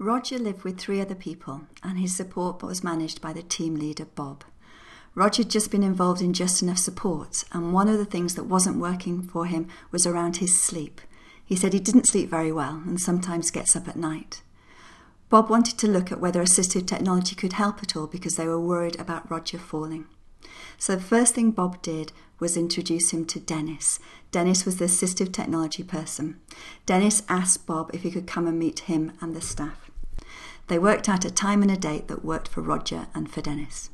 Roger lived with 3 other people, and his support was managed by the team leader, Bob. Roger had just been involved in Just Enough Support, and one of the things that wasn't working for him was around his sleep. He said he didn't sleep very well and sometimes gets up at night. Bob wanted to look at whether assistive technology could help at all because they were worried about Roger falling. So the first thing Bob did was introduce him to Dennis. Dennis was the assistive technology person. Dennis asked Bob if he could come and meet him and the staff. They worked out a time and a date that worked for Roger and for Dennis.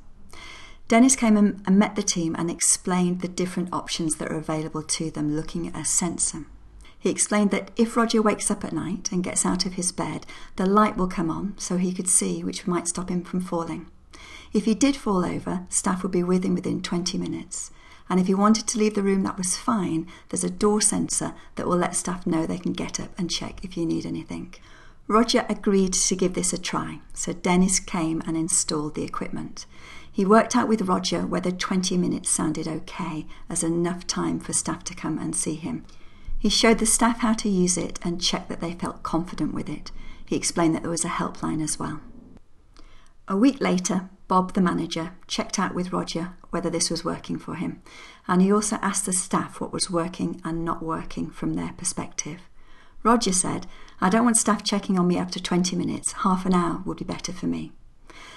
Dennis came and met the team and explained the different options that are available to them looking at a sensor. He explained that if Roger wakes up at night and gets out of his bed, the light will come on so he could see, which might stop him from falling. If he did fall over, staff would be with him within 20 minutes. And if he wanted to leave the room, that was fine. There's a door sensor that will let staff know they can get up and check if you need anything. Roger agreed to give this a try, so Dennis came and installed the equipment. He worked out with Roger whether 20 minutes sounded okay as enough time for staff to come and see him. He showed the staff how to use it and checked that they felt confident with it. He explained that there was a helpline as well. A week later, Bob, the manager, checked out with Roger whether this was working for him, and he also asked the staff what was working and not working from their perspective. Roger said, "I don't want staff checking on me after 20 minutes, half an hour would be better for me."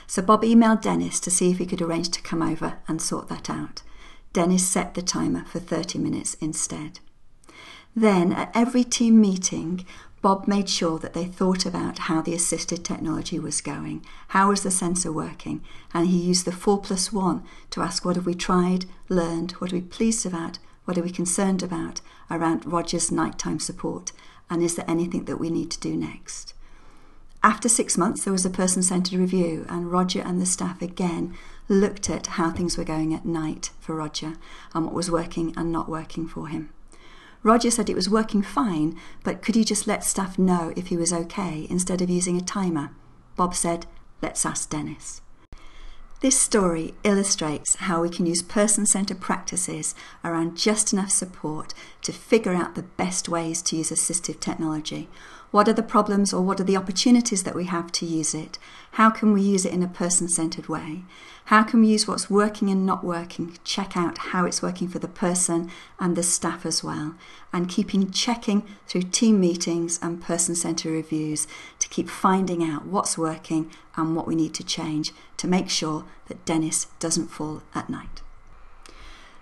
So Bob emailed Dennis to see if he could arrange to come over and sort that out. Dennis set the timer for 30 minutes instead. Then, at every team meeting, Bob made sure that they thought about how the assisted technology was going, how was the sensor working, and he used the 4+1 to ask what have we tried, learned, what are we pleased about, what are we concerned about around Roger's nighttime support, and is there anything that we need to do next. After 6 months, there was a person-centered review, and Roger and the staff again looked at how things were going at night for Roger and what was working and not working for him. Roger said it was working fine, but could he just let staff know if he was okay instead of using a timer? Bob said, "Let's ask Dennis." This story illustrates how we can use person-centered practices around just enough support to figure out the best ways to use assistive technology. What are the problems or what are the opportunities that we have to use it? How can we use it in a person-centered way? How can we use what's working and not working, check out how it's working for the person and the staff as well, and checking through team meetings and person-centered reviews to keep finding out what's working and what we need to change to make sure that Dennis doesn't fall at night.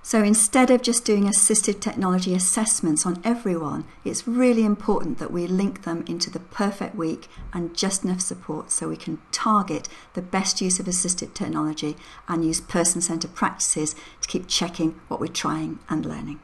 So instead of just doing assistive technology assessments on everyone, it's really important that we link them into the perfect week and just enough support so we can target the best use of assistive technology and use person-centered practices to keep checking what we're trying and learning.